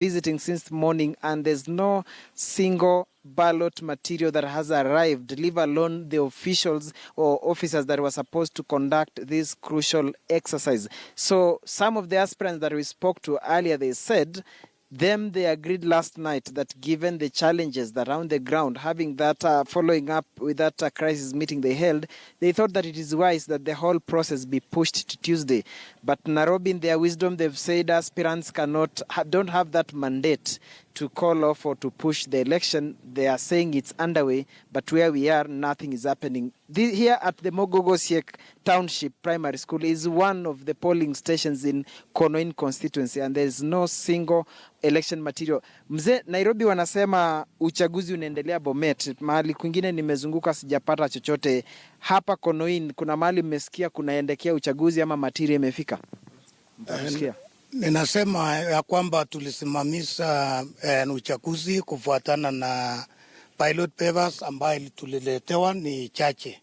visiting since morning, and there's no single ballot material that has arrived, leave alone the officials or officers that were supposed to conduct this crucial exercise. So some of the aspirants that we spoke to earlier, they said they agreed last night that given the challenges that are on the ground, having that following up with that crisis meeting they held, they thought that it is wise that the whole process be pushed to Tuesday. But Nairobi, in their wisdom, they've said aspirants don't have that mandate to call off or to push the election. They are saying it's underway, but where we are, nothing is happening. Here at the Mogogosiek Township Primary School is one of the polling stations in Konoin constituency, and there is no single election material. Mzee, Nairobi wanasema uchaguzi unaendelea Bomet. Mahali kwingine nimezunguka sijapata chochote. Hapa Konoin kuna mahali mmesikia kunaendekea uchaguzi ama material imefika? Ninasema ya kwamba tulisimamisha uchaguzi kufuatana na pilot papers ambayo tuliletewa ni chache.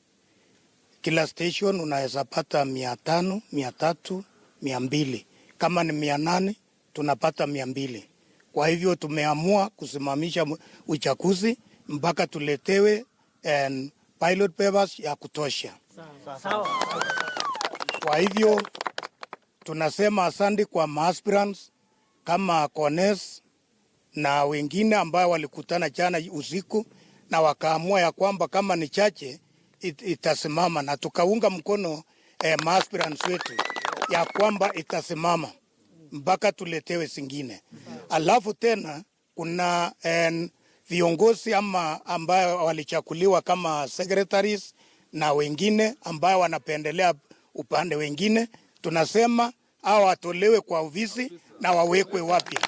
Kila station unaweza pata 500, 300, 200. Kama ni 800 tunapata 200. Kwa hivyo tumeamua kusimamisha uchaguzi mpaka tuletewe pilot papers ya kutosha. Sawa. Kwa hivyo tunasema asante kwa aspirants kama Kones na wengine ambao walikutana jana usiku na wakaamua ya kwamba kama ni chache itasimama, na tukaunga mkono aspirants wetu ya kwamba itasimama mpaka tuletewe zingine. Alafu tena kuna viongozi ambao walichakuliwa kama secretaries na wengine ambao wanapendelea upande wengine. Tunasema hao watolewe kwa ofisi na wawekwe wapya.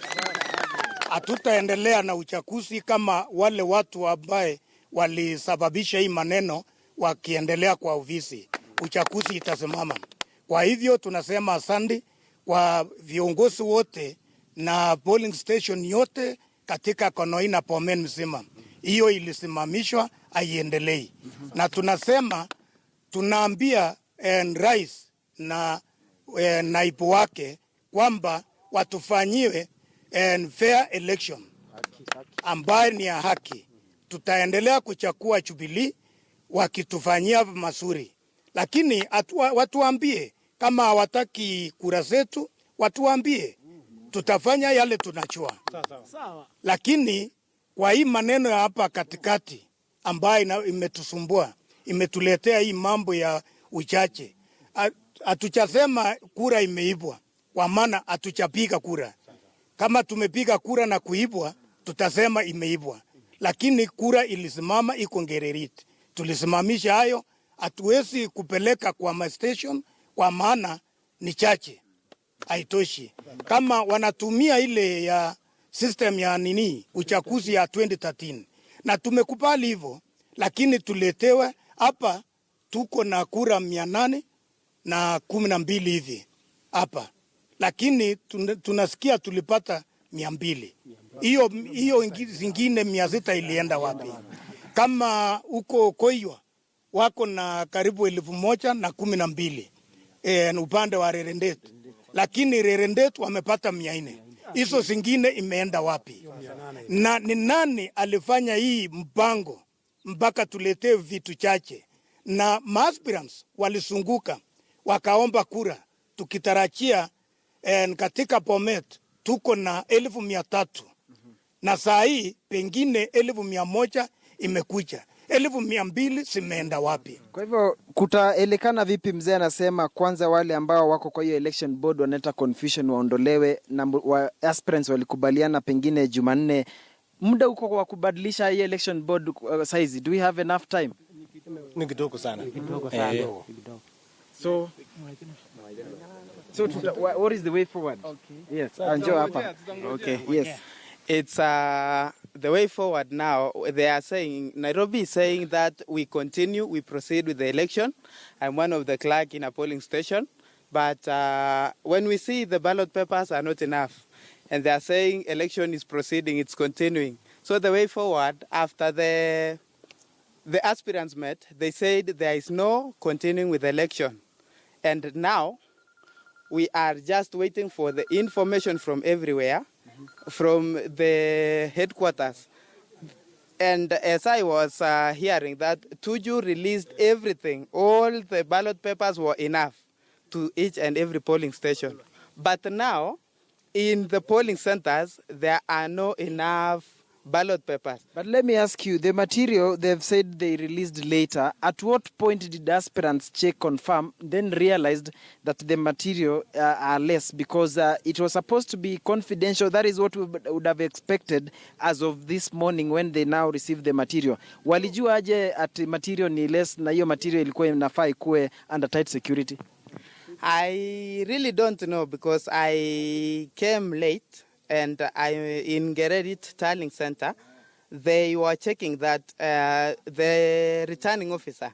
Hatutaendelea na uchaguzi kama wale watu ambaye walisababisha hii maneno wakiendelea kwa ofisi. Uchaguzi itasimama. Kwa hivyo tunasema asante kwa viongozi wote na polling station yote katika Konoin na Bomet mzima. Hiyo ilisimamishwa, haiendelei. Na tunasema tunaambia rais na naibu wake kwamba watufanyiwe fair election ambayo ni ya haki. Tutaendelea kuchakua Jubilee wakitufanyia mazuri, lakini watuambie kama hawataki kura zetu, watuambie, tutafanya yale tunachua. Lakini kwa hii maneno ya hapa katikati ambayo imetusumbua, imetuletea hii mambo ya uchache, hatuchasema kura imeibwa, kwa maana hatuchapiga kura. Kama tumepiga kura na kuibwa, tutasema imeibwa. Lakini kura ilisimama, iko Ngereriti. Tulisimamisha hayo, hatuwezi kupeleka kwa station kwa maana ni chache, haitoshi. Kama wanatumia ile ya system ya uchaguzi ya 2013, na tumekubali hivyo, lakini tuletewe hapa tuko na kura 812 hivi hapa, lakini tunasikia tulipata 200. Hiyo zingine 600 ilienda wapi? Kama huko Koiwa wako na karibu 1012 upande wa Rerendet, lakini Rerendet wamepata 400. Hizo zingine imeenda wapi? Na ni nani alifanya hii mpango mpaka tuletee vitu chache? Na aspirants walisunguka wakaomba kura, tukitarajia katika Bomet tuko na 1300 na saa hii pengine 1100 imekuja, 1200 zimeenda wapi? Kwa hivyo kutaelekana vipi? Mzee anasema kwanza wale ambao wako kwa hiyo election board wanaleta confusion waondolewe, na aspirants walikubaliana pengine Jumanne. Muda uko kwa kubadilisha hii election board size. Do we have enough time? Ni kidogo sana. So what is the way forward? Okay. Yes, Anjo hapa. Okay. Yes. It's the way forward now. They are saying, Nairobi is saying that we proceed with the election. I'm one of the clerk in a polling station. But when we see the ballot papers are not enough, and they are saying election is proceeding, it's continuing. So the way forward, after the aspirants met, they said there is no continuing with the election. And now we are just waiting for the information from everywhere from the headquarters. And as I was hearing that Tuju released everything, all the ballot papers were enough to each and every polling station. But now, in the polling centers, there are no enough ballot papers. But let me ask you, the material they've said they released later, at what point did aspirants check, confirm, then realized that the material are less? Because it was supposed to be confidential. That is what we would have expected as of this morning when they now received the material. Walijua aje at material ni less na hiyo material ilikuwa inafaa ikuwe under tight security? I really don't know because I came late. And in Gererit Tallying Center, they were checking that the returning officer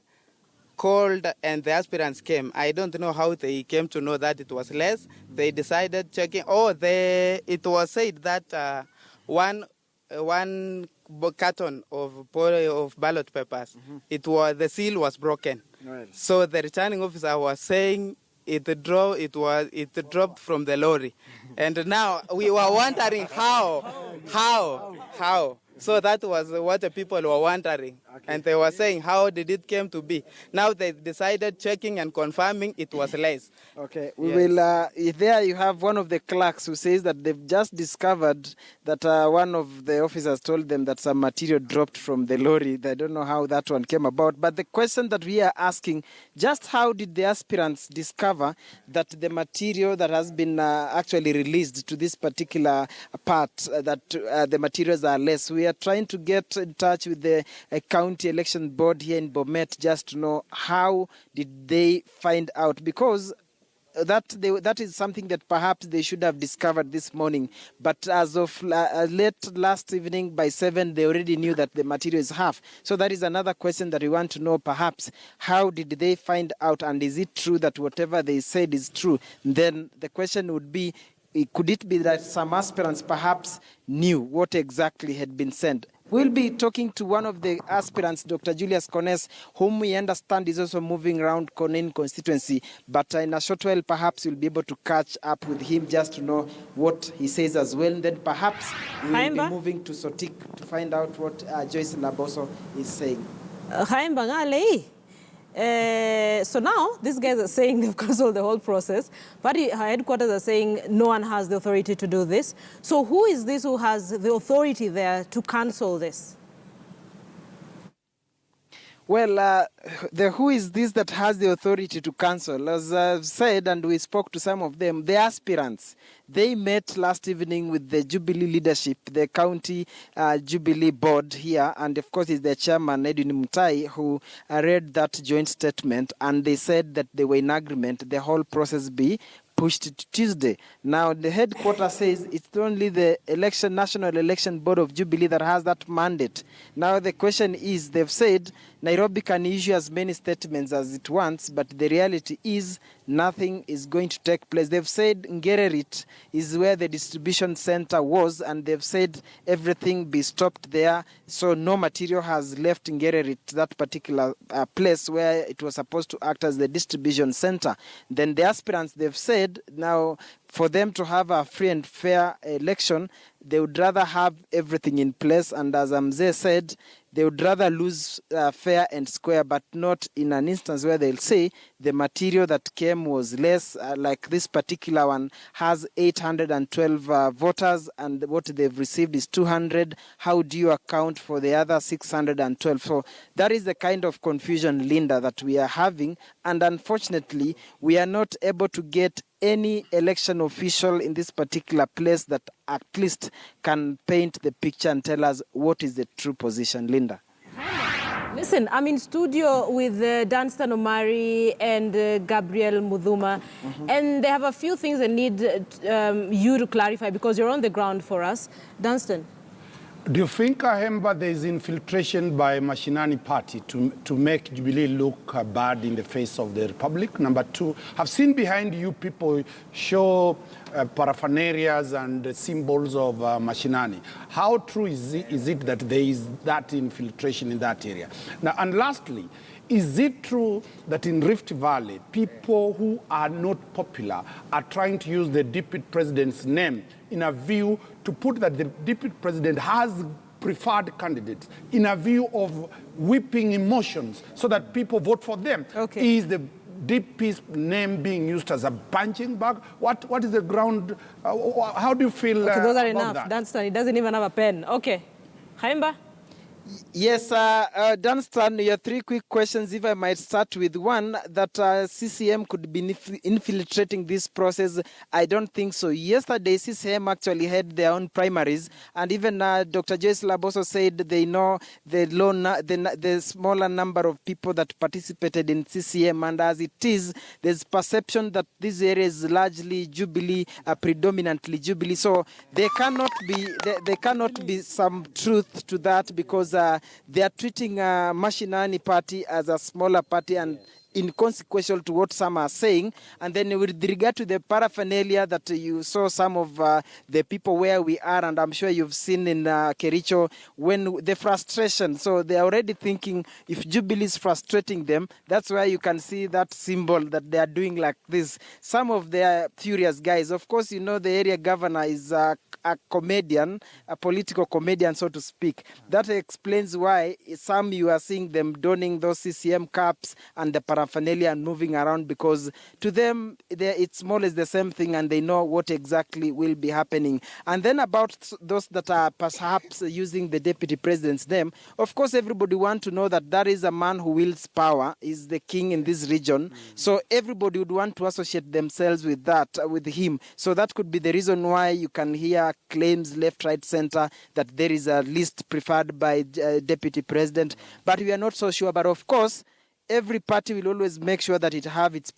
called and the aspirants came. I don't know how they came to know that it was less. They decided checking. It was said that one carton of ballot papers, the seal was broken. Right. So the returning officer was saying it dropped from the lorry. And now we were wondering how. So that was what the people were wondering. Okay. And they were saying, how did it came to be? Now they decided checking and confirming it was less. Okay, we will, there you have one of the clerks who says that they've just discovered that one of the officers told them that some material dropped from the lorry. They don't know how that one came about. But the question that we are asking, just how did the aspirants discover that the material that has been actually released to this particular part, that the materials are less? We are trying to get in touch with the county election board here in Bomet just to know how did they find out, because that is something that perhaps they should have discovered this morning. But as of late last evening by 7, they already knew that the material is half. So that is another question that we want to know, perhaps, how did they find out, and is it true that whatever they said is true? Then the question would be, could it be that some aspirants perhaps knew what exactly had been sent? We'll be talking to one of the aspirants, Dr. Julius Kones, whom we understand is also moving around Konen constituency. But in a short while, perhaps we'll be able to catch up with him just to know what he says as well. And then perhaps we'll be moving to Sotik to find out what Joyce Laboso is saying. So now, these guys are saying they've cancelled the whole process. Party headquarters are saying no one has the authority to do this. So who is this who has the authority there to cancel this? Well, who is this that has the authority to cancel? As I've said, and we spoke to some of them, the aspirants, they met last evening with the Jubilee leadership, the county Jubilee board here, and of course is the chairman, Edwin Mutai, who read that joint statement, and they said that they were in agreement the whole process be pushed to Tuesday. Now, the headquarters says it's only the National Election Board of Jubilee that has that mandate. Now, the question is, they've said Nairobi can issue as many statements as it wants, but the reality is nothing is going to take place. They've said Ngererit is where the distribution center was, and they've said everything be stopped there, so no material has left Ngererit, that particular place where it was supposed to act as the distribution center. Then the aspirants, they've said now for them to have a free and fair election, they would rather have everything in place, and as Amze said, they would rather lose fair and square, but not in an instance where they'll say the material that came was less, like this particular one has 812 voters and what they've received is 200. How do you account for the other 612? So that is the kind of confusion, Linda, that we are having, and unfortunately we are not able to get any election official in this particular place that at least can paint the picture and tell us what is the true position. Linda. Listen, I'm in studio with Dunstan Omari and Gabriel Mudhuma, and they have a few things they need you to clarify because you're on the ground for us. Dunstan. Do you think, Ahemba, there is infiltration by Mashinani party to make Jubilee look bad in the face of the Republic? Number two, I've seen behind you people show paraphernalias and symbols of Mashinani. How true is it that there is that infiltration in that area? Now, and lastly, Is it true that in Rift Valley, people who are not popular are trying to use the deputy president's name in a view to put that the deputy president has preferred candidates in a view of whipping emotions so that people vote for them? Okay. Is the DP's name being used as a punching bag? What is the ground? How do you feel Okay, those are about enough. that? Dunstan, he doesn't even have a pen. Okay. Haimba? Yes, Dunstan, your three quick questions, if I might start with one, that CCM could be infiltrating this process. I don't think so. Yesterday, CCM actually had their own primaries, and even Dr. Joyce Laboso said they know the smaller number of people that participated in CCM, and as it is, there's perception that this area is largely Jubilee, predominantly Jubilee, so there cannot be some truth to that, because they are treating Mashinani party as a smaller party and inconsequential to what some are saying. And then with regard to the paraphernalia that you saw some of the people where we are, and I'm sure you've seen in Kericho, when the frustration, so they're already thinking if Jubilee is frustrating them, that's why you can see that symbol that they are doing like this. Some of their furious guys, of course, you know, the area governor is a comedian, a political comedian, so to speak. That explains why some you are seeing them donning those CCM caps and the paraphernalia and moving around, because to them it's more or less the same thing and they know what exactly will be happening. And then about those that are perhaps using the deputy president's name, of course everybody wants to know that that is a man who wields power, is the king in this region. So everybody would want to associate themselves with that, with him. So that could be the reason why you can hear claims left, right, center that there is a list preferred by deputy president. But we are not so sure. But of course, every party will always make sure that it have its